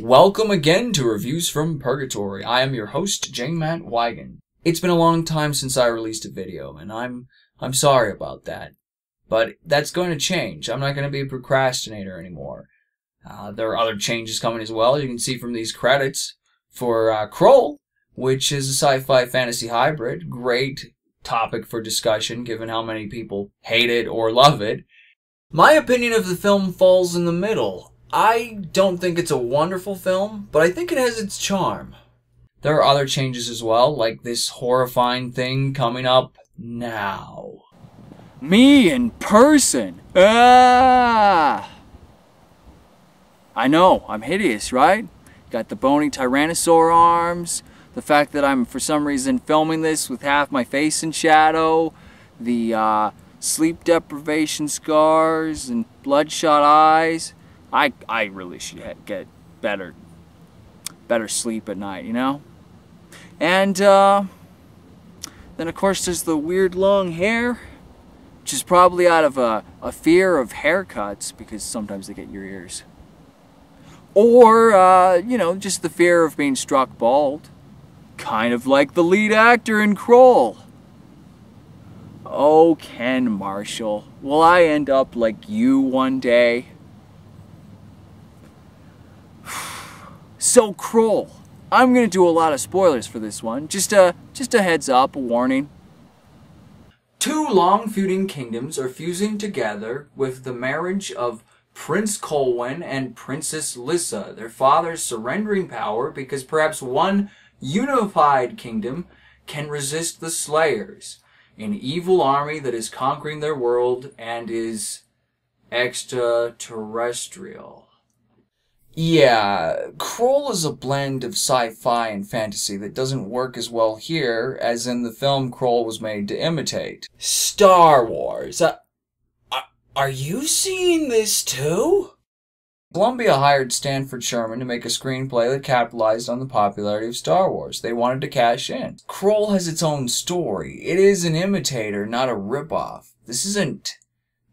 Welcome again to Reviews from Purgatory. I am your host, J. Matt Wigan. It's been a long time since I released a video, and I'm sorry about that. But that's going to change. I'm not going to be a procrastinator anymore. There are other changes coming as well. You can see from these credits for Krull, which is a sci-fi fantasy hybrid. Great topic for discussion, given how many people hate it or love it. My opinion of the film falls in the middle. I don't think it's a wonderful film, but I think it has its charm. There are other changes as well, like this horrifying thing coming up now. Me in person! Ah! I know, I'm hideous, right? Got the bony tyrannosaur arms, the fact that I'm for some reason filming this with half my face in shadow, the sleep deprivation scars and bloodshot eyes. I really should get better sleep at night, you know? And then of course there's the weird long hair, which is probably out of a fear of haircuts, because sometimes they get your ears. Or, you know, just the fear of being struck bald. Kind of like the lead actor in Krull. Oh, Ken Marshall, will I end up like you one day? So Krull, I'm gonna do a lot of spoilers for this one. Just a heads up, a warning. Two long feuding kingdoms are fusing together with the marriage of Prince Colwyn and Princess Lissa, their fathers surrendering power because perhaps one unified kingdom can resist the Slayers, an evil army that is conquering their world and is extraterrestrial. Yeah, Krull is a blend of sci-fi and fantasy that doesn't work as well here as in the film Krull was made to imitate. Star Wars. Are you seeing this too? Columbia hired Stanford Sherman to make a screenplay that capitalized on the popularity of Star Wars. They wanted to cash in. Krull has its own story. It is an imitator, not a ripoff. This isn't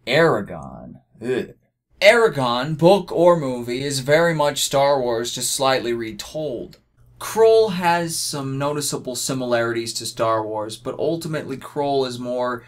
Aragon. Ugh. Aragon, book or movie, is very much Star Wars, just slightly retold. Krull has some noticeable similarities to Star Wars, but ultimately Krull is more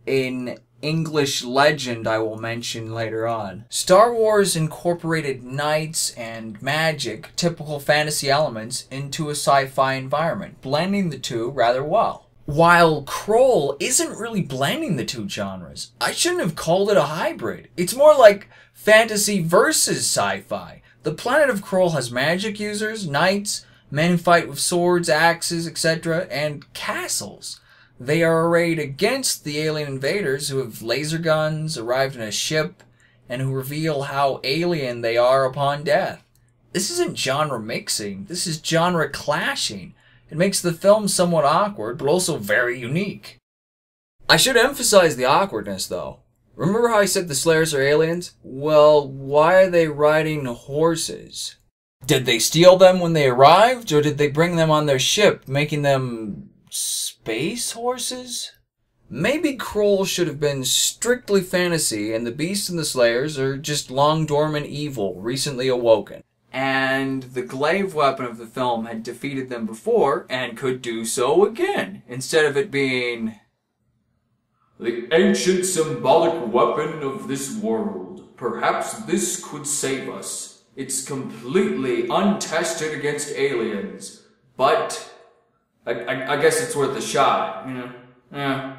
an English legend I will mention later on. Star Wars incorporated knights and magic, typical fantasy elements, into a sci-fi environment, blending the two rather well. While Krull isn't really blending the two genres. I shouldn't have called it a hybrid. It's more like fantasy versus sci-fi. The planet of Krull has magic users, knights, men who fight with swords, axes, etc., and castles. They are arrayed against the alien invaders who have laser guns, arrived in a ship, and who reveal how alien they are upon death. This isn't genre mixing, this is genre clashing. It makes the film somewhat awkward, but also very unique. I should emphasize the awkwardness, though. Remember how I said the Slayers are aliens? Well, why are they riding horses? Did they steal them when they arrived, or did they bring them on their ship, making them space horses? Maybe Krull should have been strictly fantasy, and the Beast and the Slayers are just long dormant evil, recently awoken. And the glaive weapon of the film had defeated them before, and could do so again, instead of it being the ancient symbolic weapon of this world. Perhaps this could save us. It's completely untested against aliens, but I guess it's worth a shot, you know? Yeah.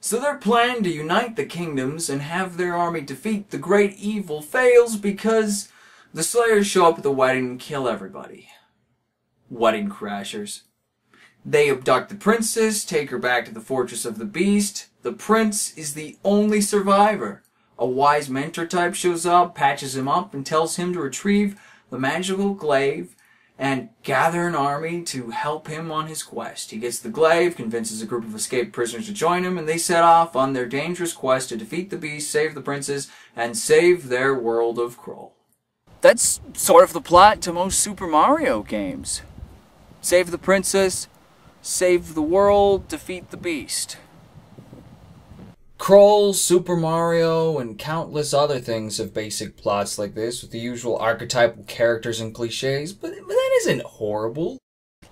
So their plan to unite the kingdoms and have their army defeat the great evil fails because the Slayers show up at the wedding and kill everybody. Wedding crashers. They abduct the princess, take her back to the fortress of the Beast. The prince is the only survivor. A wise mentor type shows up, patches him up, and tells him to retrieve the magical glaive and gather an army to help him on his quest. He gets the glaive, convinces a group of escaped prisoners to join him, and they set off on their dangerous quest to defeat the Beast, save the princess, and save their world of Krull. That's sort of the plot to most Super Mario games. Save the princess, save the world, defeat the Beast. Krull, Super Mario, and countless other things have basic plots like this with the usual archetypal characters and cliches, but that isn't horrible.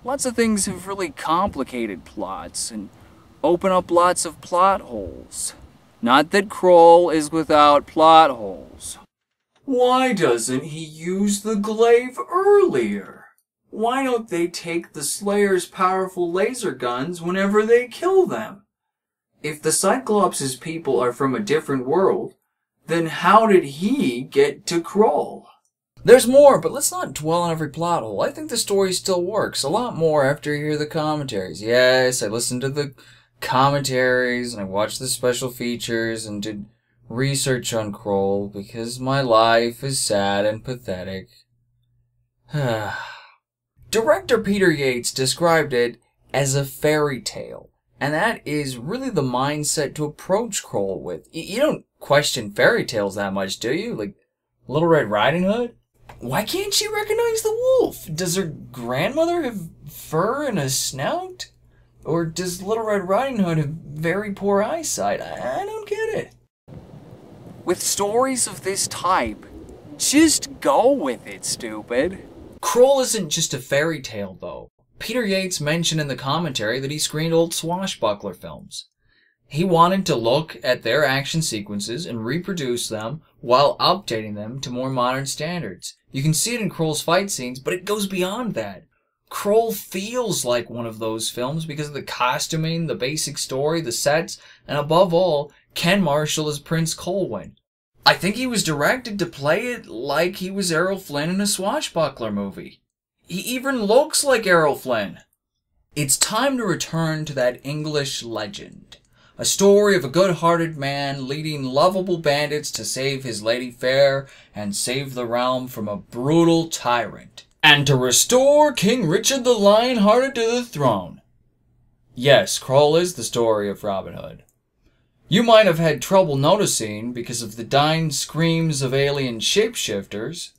Lots of things have really complicated plots and open up lots of plot holes. Not that Krull is without plot holes. Why doesn't he use the glaive earlier? Why don't they take the Slayer's powerful laser guns whenever they kill them? If the Cyclops' people are from a different world, then how did he get to Krull? There's more, but let's not dwell on every plot hole. I think the story still works a lot more after you hear the commentaries. Yes, I listened to the commentaries and I watched the special features and did research on Krull because my life is sad and pathetic. Director Peter Yates described it as a fairy tale. And that is really the mindset to approach Krull with. You don't question fairy tales that much, do you? Like Little Red Riding Hood? Why can't she recognize the wolf? Does her grandmother have fur and a snout? Or does Little Red Riding Hood have very poor eyesight? I don't get it. With stories of this type, just go with it, stupid. Krull isn't just a fairy tale, though. Peter Yates mentioned in the commentary that he screened old swashbuckler films. He wanted to look at their action sequences and reproduce them while updating them to more modern standards. You can see it in Krull's fight scenes, but it goes beyond that. Krull feels like one of those films because of the costuming, the basic story, the sets, and above all, Ken Marshall as Prince Colwyn. I think he was directed to play it like he was Errol Flynn in a swashbuckler movie. He even looks like Errol Flynn. It's time to return to that English legend. A story of a good-hearted man leading lovable bandits to save his lady fair and save the realm from a brutal tyrant. And to restore King Richard the Lion-Hearted to the throne. Yes, Krull is the story of Robin Hood. You might have had trouble noticing because of the dying screams of alien shapeshifters.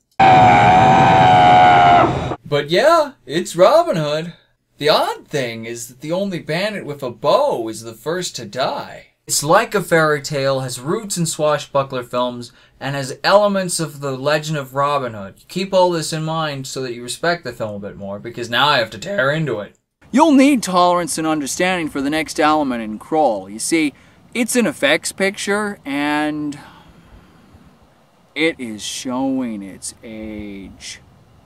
But yeah, it's Robin Hood. The odd thing is that the only bandit with a bow is the first to die. It's like a fairy tale, has roots in swashbuckler films, and has elements of the legend of Robin Hood. Keep all this in mind so that you respect the film a bit more, because now I have to tear into it. You'll need tolerance and understanding for the next element in Krull. You see, it's an effects picture, and it is showing its age.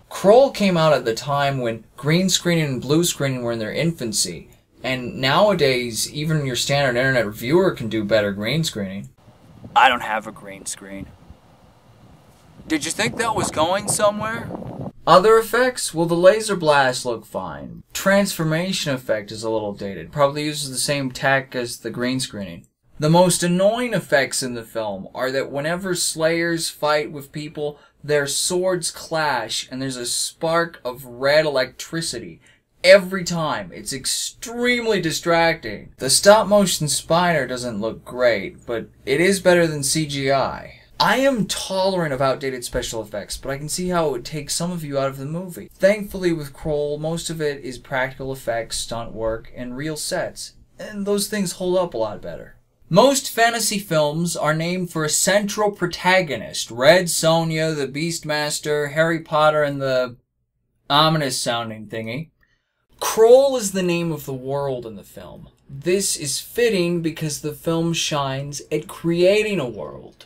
Krull came out at the time when green screening and blue screening were in their infancy, and nowadays even your standard internet viewer can do better green screening. I don't have a green screen. Did you think that was going somewhere? Other effects? Well, the laser blasts look fine. Transformation effect is a little dated, probably uses the same tech as the green screening. The most annoying effects in the film are that whenever slayers fight with people, their swords clash and there's a spark of red electricity. Every time. It's extremely distracting. The stop-motion spider doesn't look great, but it is better than CGI. I am tolerant of outdated special effects, but I can see how it would take some of you out of the movie. Thankfully with Krull, most of it is practical effects, stunt work, and real sets. And those things hold up a lot better. Most fantasy films are named for a central protagonist. Red Sonja, the Beastmaster, Harry Potter, and the ominous sounding thingy. Krull is the name of the world in the film. This is fitting because the film shines at creating a world.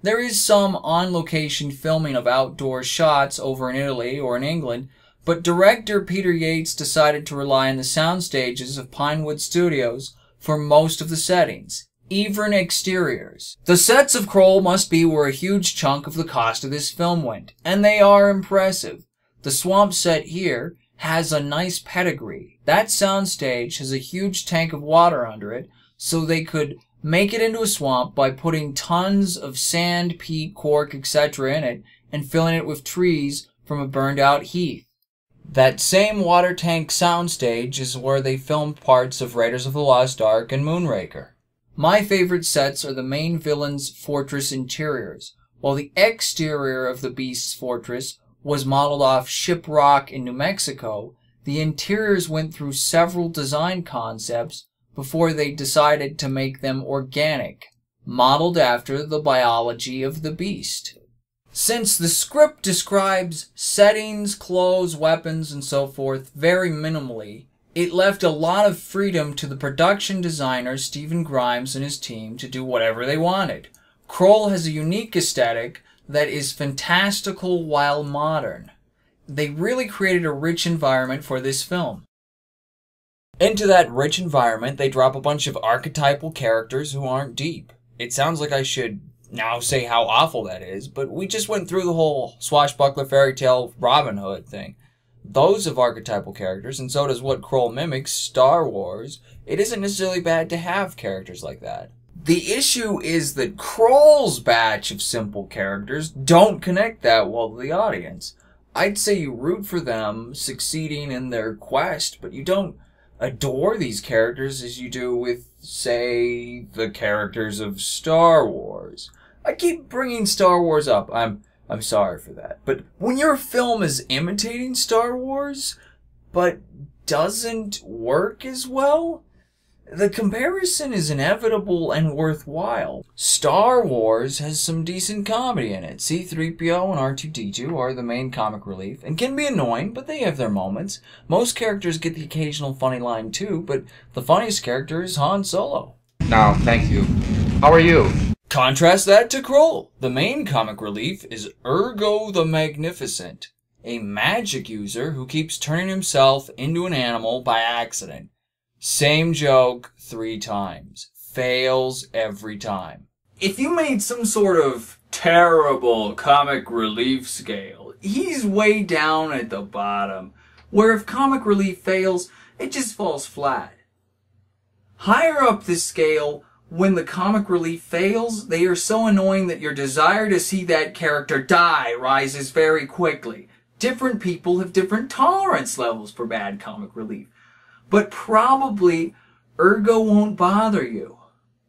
There is some on-location filming of outdoor shots over in Italy or in England, but director Peter Yates decided to rely on the sound stages of Pinewood Studios for most of the settings. Even exteriors. The sets of Krull must be where a huge chunk of the cost of this film went, and they are impressive. The swamp set here has a nice pedigree. That soundstage has a huge tank of water under it, so they could make it into a swamp by putting tons of sand, peat, cork, etc. in it, and filling it with trees from a burned out heath. That same water tank soundstage is where they filmed parts of Raiders of the Lost Ark and Moonraker. My favorite sets are the main villain's fortress interiors. While the exterior of the Beast's fortress was modeled off Shiprock in New Mexico, the interiors went through several design concepts before they decided to make them organic. modeled after the biology of the beast. Since the script describes settings, clothes, weapons, and so forth very minimally, it left a lot of freedom to the production designer Stephen Grimes and his team to do whatever they wanted. Krull has a unique aesthetic that is fantastical while modern. They really created a rich environment for this film. Into that rich environment, they drop a bunch of archetypal characters who aren't deep. It sounds like I should now say how awful that is, but we just went through the whole swashbuckler fairy tale Robin Hood thing. Those have archetypal characters, and so does what Krull mimics, Star Wars. It isn't necessarily bad to have characters like that. The issue is that Krull's batch of simple characters don't connect that well to the audience. I'd say you root for them succeeding in their quest, but you don't adore these characters as you do with, say, the characters of Star Wars. I keep bringing Star Wars up. I'm sorry for that. But when your film is imitating Star Wars, but doesn't work as well, the comparison is inevitable and worthwhile. Star Wars has some decent comedy in it. C-3PO and R2-D2 are the main comic relief, and can be annoying, but they have their moments. Most characters get the occasional funny line too, but the funniest character is Han Solo. No, thank you. How are you? Contrast that to Krull. The main comic relief is Ergo the Magnificent, a magic user who keeps turning himself into an animal by accident. Same joke 3 times. Fails every time. If you made some sort of terrible comic relief scale, he's way down at the bottom, where if comic relief fails, it just falls flat. Higher up the scale, when the comic relief fails, they are so annoying that your desire to see that character die rises very quickly. Different people have different tolerance levels for bad comic relief. But probably Ergo won't bother you.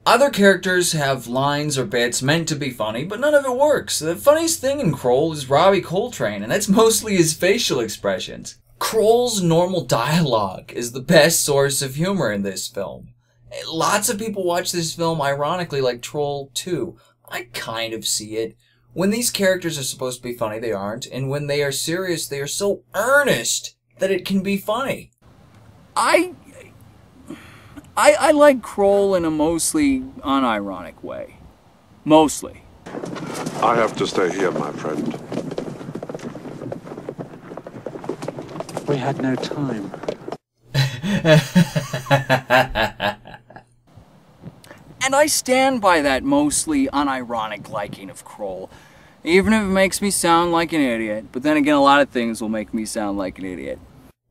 Other characters have lines or bits meant to be funny, but none of it works. The funniest thing in Krull is Robbie Coltrane, and that's mostly his facial expressions. Krull's normal dialogue is the best source of humor in this film. Lots of people watch this film ironically like Troll 2. I kind of see it. When these characters are supposed to be funny, they aren't, and when they are serious, they are so earnest that it can be funny. I like Krull in a mostly unironic way. Mostly. I have to stay here, my friend. We had no time. And I stand by that mostly unironic liking of Krull, even if it makes me sound like an idiot. But then again, a lot of things will make me sound like an idiot.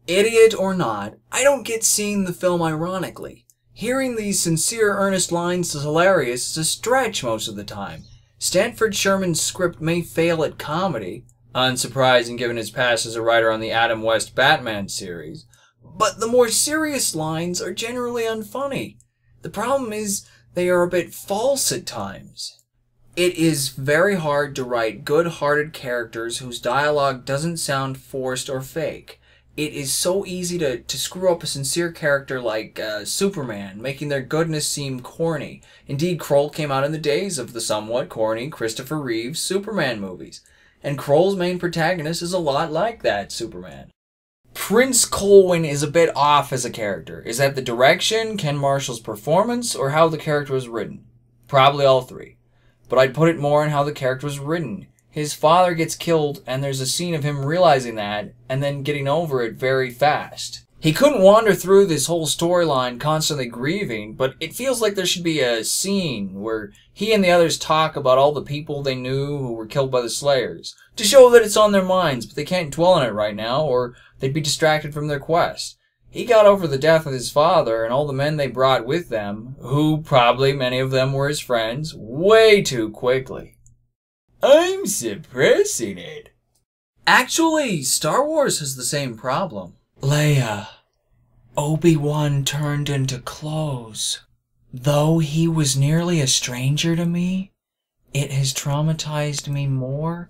Idiot or not, I don't get seeing the film ironically. Hearing these sincere, earnest lines is hilarious is a stretch most of the time. Stanford Sherman's script may fail at comedy, unsurprising given his past as a writer on the Adam West Batman series, but the more serious lines are generally unfunny. The problem is they are a bit false at times. It is very hard to write good-hearted characters whose dialogue doesn't sound forced or fake. It is so easy to screw up a sincere character like Superman, making their goodness seem corny. Indeed, Krull came out in the days of the somewhat corny Christopher Reeves Superman movies, and Krull's main protagonist is a lot like that Superman. Prince Colwyn is a bit off as a character. Is that the direction, Ken Marshall's performance, or how the character was written? Probably all three. But I'd put it more in how the character was written. His father gets killed, and there's a scene of him realizing that, and then getting over it very fast. He couldn't wander through this whole storyline constantly grieving, but it feels like there should be a scene where he and the others talk about all the people they knew who were killed by the Slayers, to show that it's on their minds, but they can't dwell on it right now, or they'd be distracted from their quest. He got over the death of his father and all the men they brought with them, who probably many of them were his friends, way too quickly. I'm suppressing it. Actually, Star Wars has the same problem. Leia, Obi-Wan turned into clothes. Though he was nearly a stranger to me, it has traumatized me more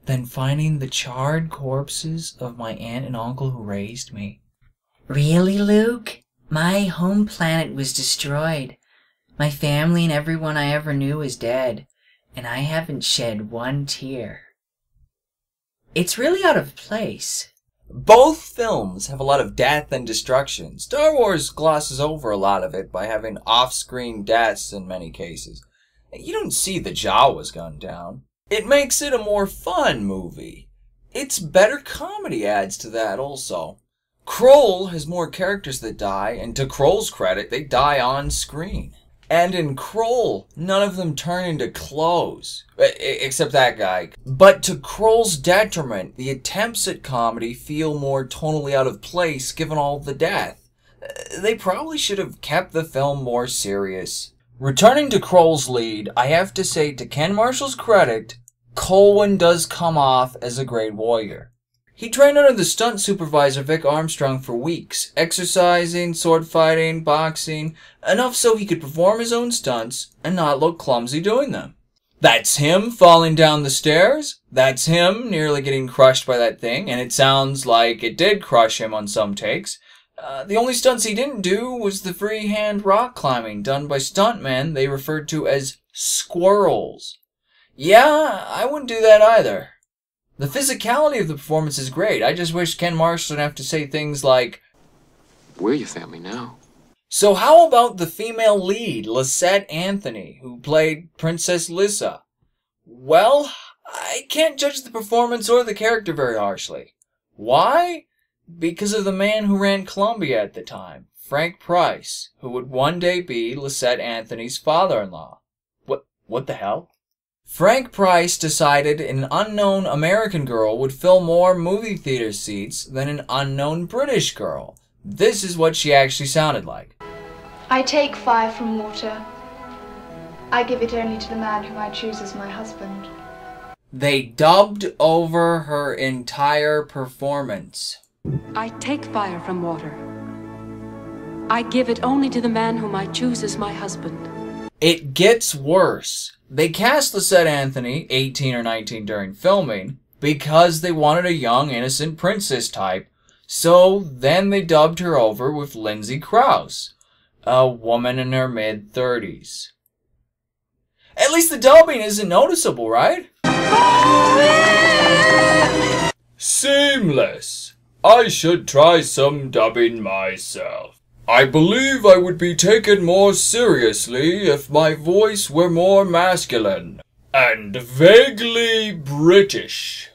than finding the charred corpses of my aunt and uncle who raised me. Really, Luke? My home planet was destroyed. My family and everyone I ever knew is dead, and I haven't shed one tear. It's really out of place. Both films have a lot of death and destruction. Star Wars glosses over a lot of it by having off-screen deaths in many cases. You don't see the Jawas gunned down. It makes it a more fun movie. Its better comedy adds to that also. Krull has more characters that die, and to Krull's credit, they die on screen. And in Krull, none of them turn into clothes. Except that guy. But to Krull's detriment, the attempts at comedy feel more tonally out of place given all the death. They probably should have kept the film more serious. Returning to Krull's lead, I have to say to Ken Marshall's credit, Colwyn does come off as a great warrior. He trained under the stunt supervisor Vic Armstrong for weeks, exercising, sword fighting, boxing, enough so he could perform his own stunts and not look clumsy doing them. That's him falling down the stairs, that's him nearly getting crushed by that thing, and it sounds like it did crush him on some takes. The only stunts he didn't do was the freehand rock climbing done by stuntmen they referred to as squirrels. Yeah, I wouldn't do that either. The physicality of the performance is great. I just wish Ken Marshall didn't have to say things like, "We're your family now." So how about the female lead, Lysette Anthony, who played Princess Lissa? Well, I can't judge the performance or the character very harshly. Why? Because of the man who ran Columbia at the time, Frank Price, who would one day be Lysette Anthony's father-in-law. What the hell? Frank Price decided an unknown American girl would fill more movie theater seats than an unknown British girl. This is what she actually sounded like. I take fire from water. I give it only to the man whom I choose as my husband. They dubbed over her entire performance. I take fire from water. I give it only to the man whom I choose as my husband. It gets worse. They cast Lysette Anthony, 18 or 19 during filming, because they wanted a young, innocent princess type, so then they dubbed her over with Lindsay Krause, a woman in her mid-30s. At least the dubbing isn't noticeable, right? Seamless. I should try some dubbing myself. I believe I would be taken more seriously if my voice were more masculine and vaguely British.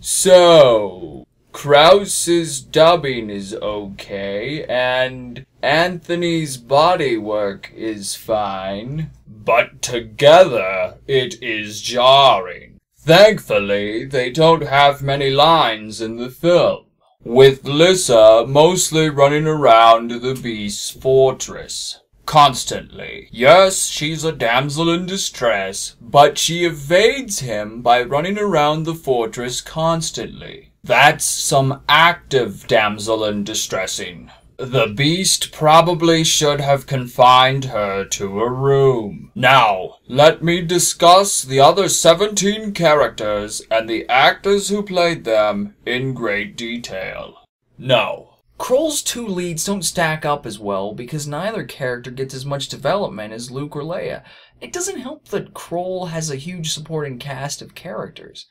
So, Krause's dubbing is okay, and Anthony's bodywork is fine, but together it is jarring. Thankfully, they don't have many lines in the film, with Lissa mostly running around the beast's fortress. Constantly. Yes, she's a damsel in distress, but she evades him by running around the fortress constantly. That's some active damsel in distressing. The beast probably should have confined her to a room. Now, let me discuss the other 17 characters and the actors who played them in great detail. No. Krull's two leads don't stack up as well because neither character gets as much development as Luke or Leia. It doesn't help that Krull has a huge supporting cast of characters.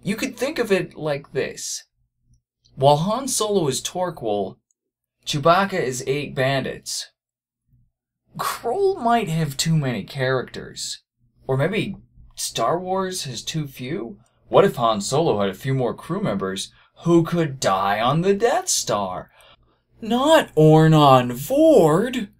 You could think of it like this. While Han Solo is Torquil, Chewbacca is 8 bandits. Krull might have too many characters. Or maybe Star Wars has too few? What if Han Solo had a few more crew members who could die on the Death Star? Not Ornan Vord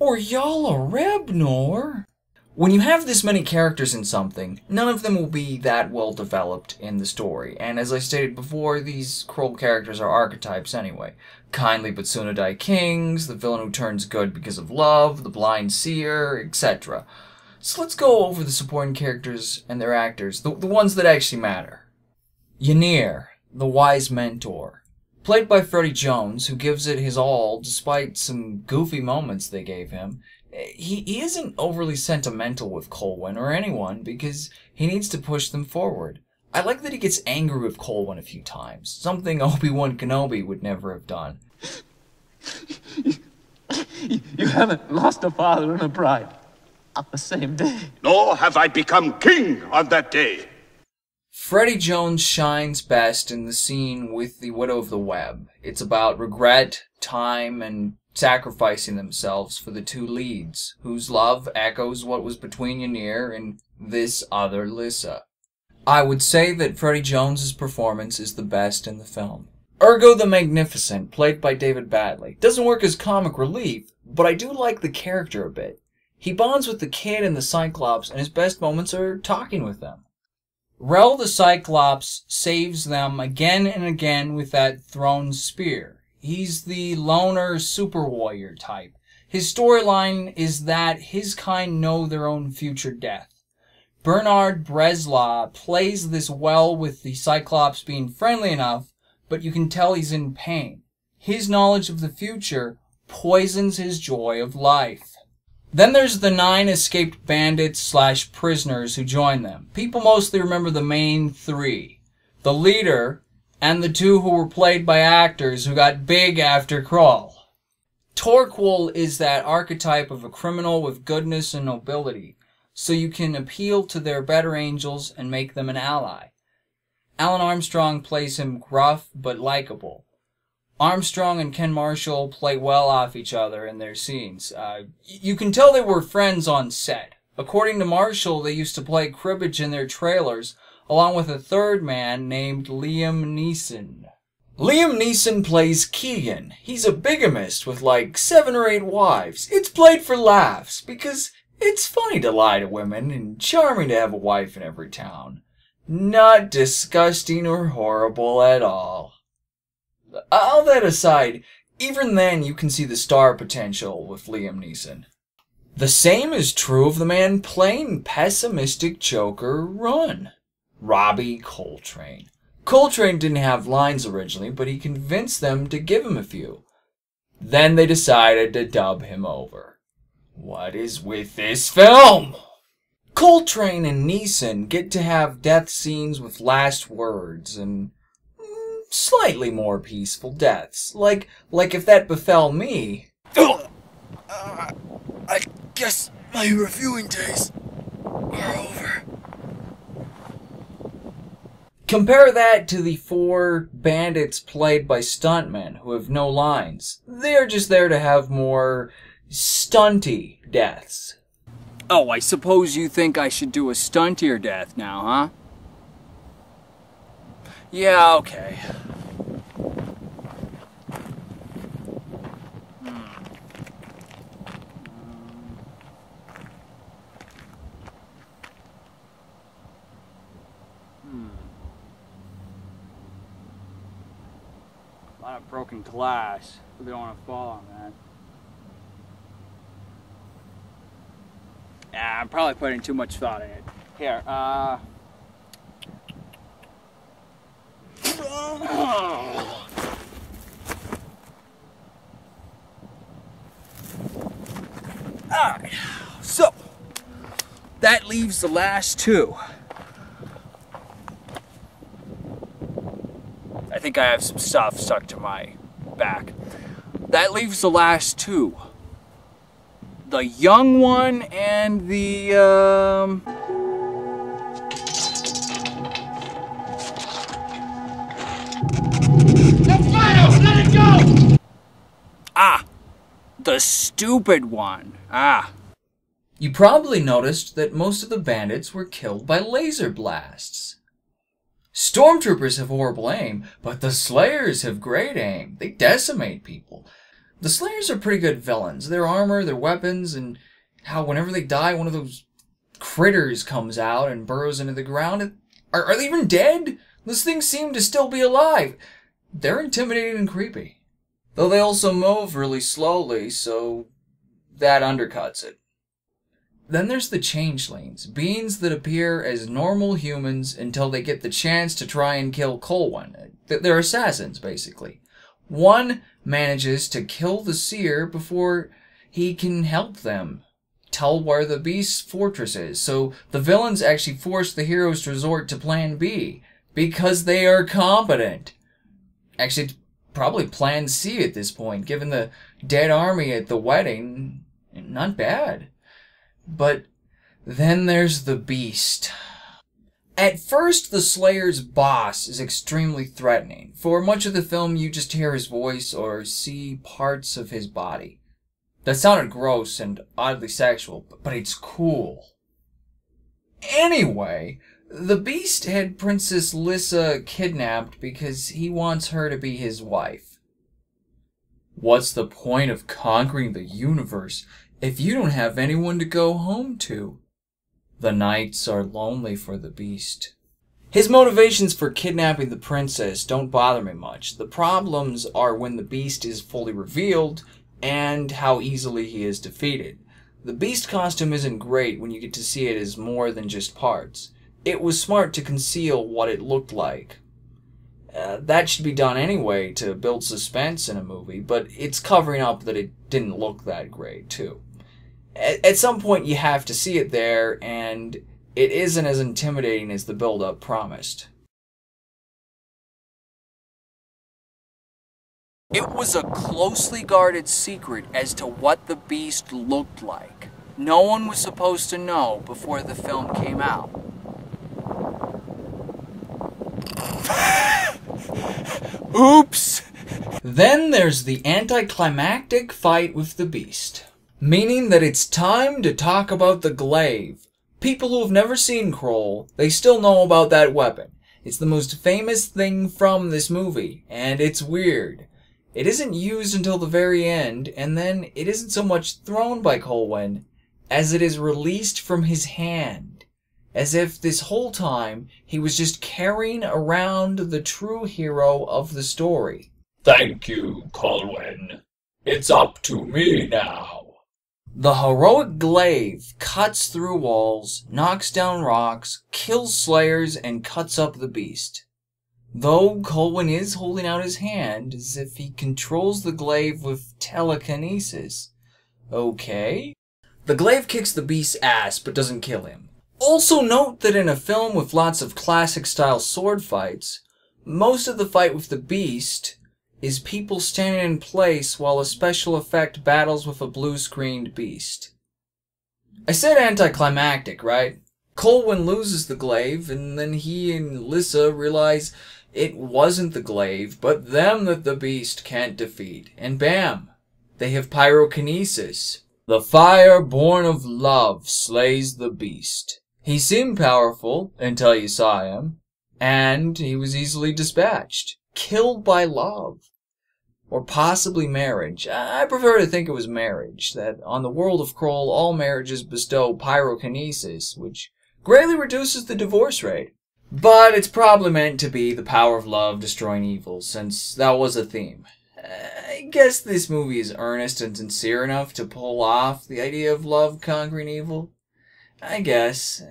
or Yala Rebnor. When you have this many characters in something, none of them will be that well developed in the story, and as I stated before, these Krull characters are archetypes anyway. Kindly but soon-to-die kings, the villain who turns good because of love, the blind seer, etc. So let's go over the supporting characters and their actors, the ones that actually matter. Ynir, the wise mentor, played by Freddie Jones, who gives it his all despite some goofy moments they gave him. He isn't overly sentimental with Colwyn or anyone because he needs to push them forward. I like that he gets angry with Colwyn a few times, something Obi-Wan Kenobi would never have done. You haven't lost a father and a bride. on the same day. Nor have I become king on that day. Freddie Jones shines best in the scene with the Widow of the Web. It's about regret, time, and sacrificing themselves for the two leads, whose love echoes what was between Ynir and this other Lissa. I would say that Freddie Jones's performance is the best in the film. Ergo the Magnificent, played by David Badley, doesn't work as comic relief, but I do like the character a bit. He bonds with the kid and the Cyclops, and his best moments are talking with them. Rell the Cyclops saves them again and again with that thrown spear. He's the loner super warrior type. His storyline is that his kind know their own future death. Bernard BRESSLAW plays this well with the Cyclops being friendly enough, but you can tell he's in pain. His knowledge of the future poisons his joy of life. Then there's the 9 escaped bandits / prisoners who join them. People mostly remember the main 3. The leader, and the 2 who were played by actors who got big after Krull. Torquil is that archetype of a criminal with goodness and nobility, so you can appeal to their better angels and make them an ally. Alan Armstrong plays him gruff but likable. Armstrong and Ken Marshall play well off each other in their scenes. You can tell they were friends on set. According to Marshall, they used to play cribbage in their trailers, along with a third man named Liam Neeson. Liam Neeson plays Keegan. He's a bigamist with like 7 or 8 wives. It's played for laughs, because it's funny to lie to women and charming to have a wife in every town. Not disgusting or horrible at all. All that aside, even then you can see the star potential with Liam Neeson. The same is true of the man playing pessimistic Joker Run, Robbie Coltrane. Coltrane didn't have lines originally, but he convinced them to give him a few. Then they decided to dub him over. What is with this film? Coltrane and Neeson get to have death scenes with last words and slightly more peaceful deaths. Like if that befell me. I guess my reviewing days are over. Compare that to the 4 bandits played by stuntmen who have no lines. They're just there to have more stunty deaths. Oh, I suppose you think I should do a stuntier death now, huh? Yeah, okay. A lot of broken glass. We don't want to fall on that. Yeah, I'm probably putting too much thought in it. Here, Alright, so that leaves the last 2. I think I have some stuff stuck to my back. That leaves the last 2. The young one and the, Let it go! the stupid one. You probably noticed that most of the bandits were killed by laser blasts. Stormtroopers have horrible aim, but the Slayers have great aim. They decimate people. The Slayers are pretty good villains. Their armor, their weapons, and how whenever they die, one of those critters comes out and burrows into the ground. Are they even dead? Those things seem to still be alive. They're intimidating and creepy. Though they also move really slowly, so that undercuts it. Then there's the changelings, beings that appear as normal humans until they get the chance to try and kill Colwyn. They're assassins, basically. One manages to kill the seer before he can help them tell where the beast's fortress is, so the villains actually force the heroes to resort to Plan B, because they are competent. Actually, probably Plan C at this point, given the dead army at the wedding. Not bad. But then there's the Beast. At first, the Slayer's boss is extremely threatening. For much of the film, you just hear his voice or see parts of his body. That sounded gross and oddly sexual, but it's cool. Anyway, the Beast had Princess Lissa kidnapped because he wants her to be his wife. What's the point of conquering the universe if you don't have anyone to go home to? The nights are lonely for the Beast. His motivations for kidnapping the princess don't bother me much. The problems are when the Beast is fully revealed and how easily he is defeated. The Beast costume isn't great when you get to see it as more than just parts. It was smart to conceal what it looked like. That should be done anyway to build suspense in a movie, but it's covering up that it didn't look that great, too. At some point you have to see it there, and it isn't as intimidating as the build-up promised. It was a closely guarded secret as to what the Beast looked like. No one was supposed to know before the film came out. Oops! Then there's the anticlimactic fight with the Beast. Meaning that it's time to talk about the glaive. People who have never seen Krull, they still know about that weapon. It's the most famous thing from this movie, and it's weird. It isn't used until the very end, and then it isn't so much thrown by Colwyn as it is released from his hand. As if this whole time he was just carrying around the true hero of the story. Thank you, Colwyn. It's up to me now. The heroic glaive cuts through walls, knocks down rocks, kills slayers, and cuts up the Beast. Though Colwyn is holding out his hand as if he controls the glaive with telekinesis. Okay. The glaive kicks the Beast's ass but doesn't kill him. Also note that in a film with lots of classic-style sword fights, most of the fight with the Beast is people standing in place while a special effect battles with a blue-screened Beast. I said anticlimactic, right? Colwyn loses the glaive, and then he and Lissa realize it wasn't the glaive, but them that the Beast can't defeat. And bam! They have pyrokinesis. The fire born of love slays the Beast. He seemed powerful until you saw him, and he was easily dispatched. Killed by love. Or possibly marriage. I prefer to think it was marriage, that on the world of Krull all marriages bestow pyrokinesis, which greatly reduces the divorce rate. But it's probably meant to be the power of love destroying evil, since that was a theme. I guess this movie is earnest and sincere enough to pull off the idea of love conquering evil. I guess.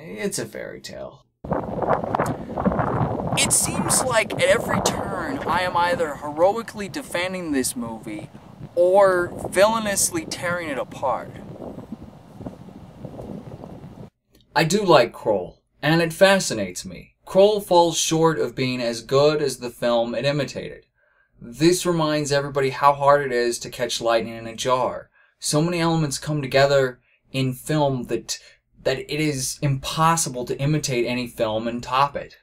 It's a fairy tale. It seems like at every turn I am either heroically defending this movie or villainously tearing it apart. I do like Krull, and it fascinates me. Krull falls short of being as good as the film it imitated. This reminds everybody how hard it is to catch lightning in a jar. So many elements come together in film that it is impossible to imitate any film and top it.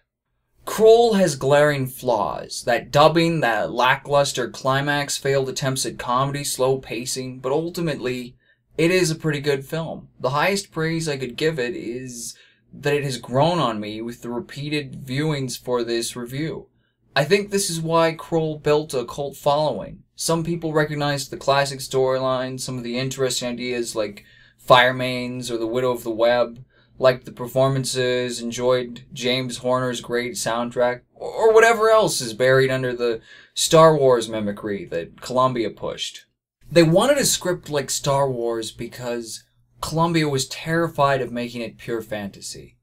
Krull has glaring flaws. That dubbing, that lackluster climax, failed attempts at comedy, slow pacing, but ultimately, it is a pretty good film. The highest praise I could give it is that it has grown on me with the repeated viewings for this review. I think this is why Krull built a cult following. Some people recognized the classic storyline, some of the interesting ideas like Fire Mains or The Widow of the Web, liked the performances, enjoyed James Horner's great soundtrack, or whatever else is buried under the Star Wars mimicry that Columbia pushed. They wanted a script like Star Wars because Columbia was terrified of making it pure fantasy.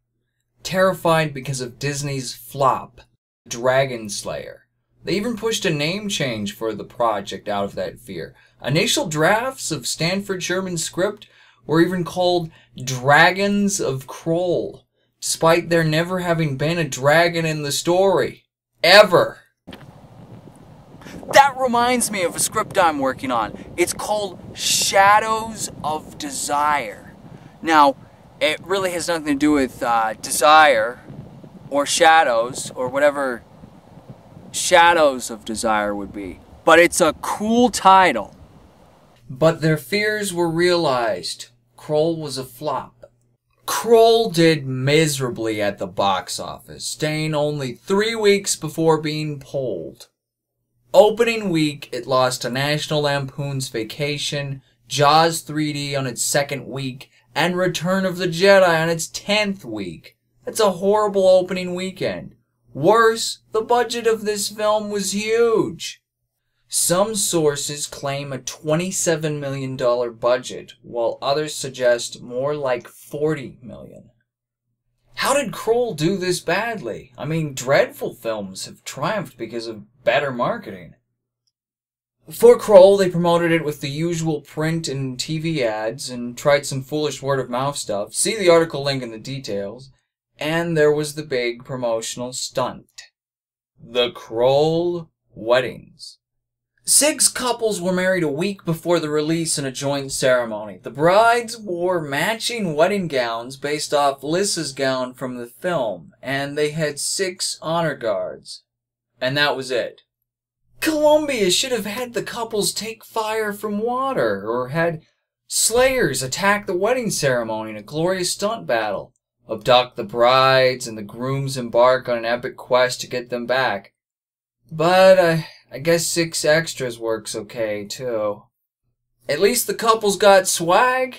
Terrified because of Disney's flop, Dragon Slayer. They even pushed a name change for the project out of that fear. Initial drafts of Stanford Sherman's script were even called Dragons of Krull, despite there never having been a dragon in the story. Ever. That reminds me of a script I'm working on. It's called Shadows of Desire. Now, it really has nothing to do with desire or shadows or whatever shadows of desire would be. But it's a cool title. But their fears were realized. Krull was a flop. Krull did miserably at the box office, staying only 3 weeks before being pulled. Opening week, it lost to National Lampoon's Vacation, Jaws 3D on its 2nd week, and Return of the Jedi on its 10th week. That's a horrible opening weekend. Worse, the budget of this film was huge. Some sources claim a $27 million budget, while others suggest more like $40 million. How did Krull do this badly? I mean, dreadful films have triumphed because of better marketing. For Krull, they promoted it with the usual print and TV ads and tried some foolish word-of-mouth stuff. See the article link in the details. And there was the big promotional stunt. The Krull weddings. 6 couples were married a week before the release in a joint ceremony. The brides wore matching wedding gowns based off Lissa's gown from the film, and they had 6 honor guards. And that was it. Columbia should have had the couples take fire from water, or had slayers attack the wedding ceremony in a glorious stunt battle, abduct the brides, and the grooms embark on an epic quest to get them back. But I guess 6 extras works okay, too. At least the couples got swag.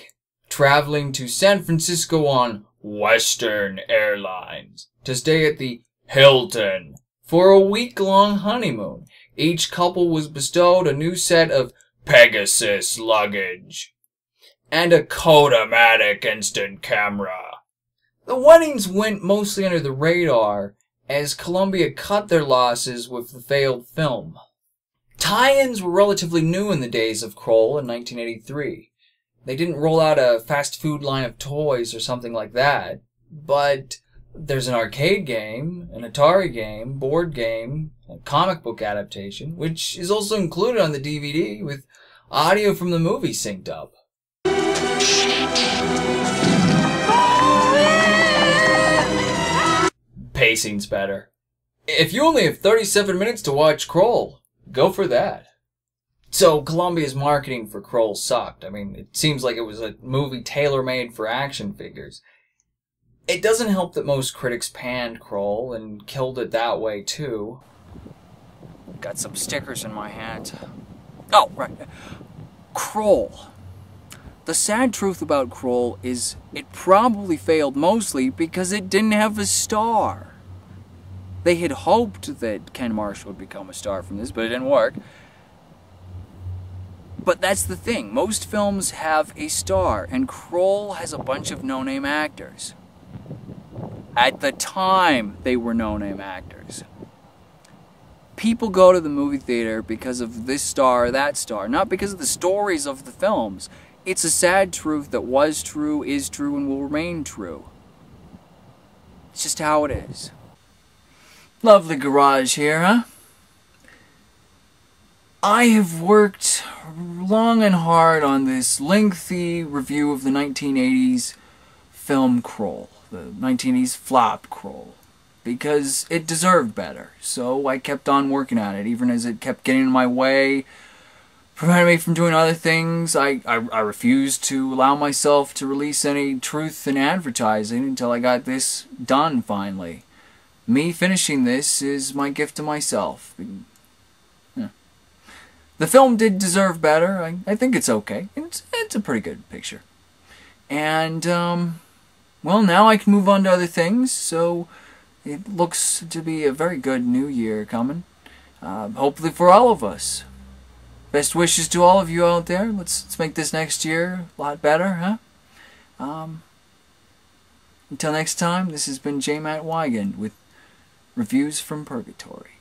Traveling to San Francisco on Western Airlines to stay at the Hilton for a week-long honeymoon. Each couple was bestowed a new set of Pegasus luggage and a Kodamatic instant camera. The weddings went mostly under the radar, as Columbia cut their losses with the failed film. Tie-ins were relatively new in the days of Krull in 1983. They didn't roll out a fast food line of toys or something like that, but there's an arcade game, an Atari game, board game, a comic book adaptation, which is also included on the DVD with audio from the movie synced up. Pacing's better. If you only have 37 minutes to watch Krull, go for that. So, Columbia's marketing for Krull sucked. I mean, it seems like it was a movie tailor-made for action figures. It doesn't help that most critics panned Krull and killed it that way, too. Got some stickers in my hand. Oh, right. Krull. The sad truth about Krull is it probably failed mostly because it didn't have a star. They had hoped that Ken Marshall would become a star from this, but it didn't work. But that's the thing. Most films have a star, and Krull has a bunch of no-name actors. At the time, they were no-name actors. People go to the movie theater because of this star or that star, not because of the stories of the films. It's a sad truth that was true, is true, and will remain true. It's just how it is. Lovely garage here, huh? I have worked long and hard on this lengthy review of the 1980s film Krull, the 1980s flop Krull, because it deserved better. So I kept on working on it, even as it kept getting in my way, preventing me from doing other things. I refused to allow myself to release any truth in advertising until I got this done finally. Me finishing this is my gift to myself. Yeah. The film did deserve better. I think it's okay. It's a pretty good picture. And, well, now I can move on to other things, so it looks to be a very good new year coming. Hopefully for all of us. Best wishes to all of you out there. Let's make this next year a lot better, huh? Until next time, this has been J. Matt Wigand with Reviews from Purgatory.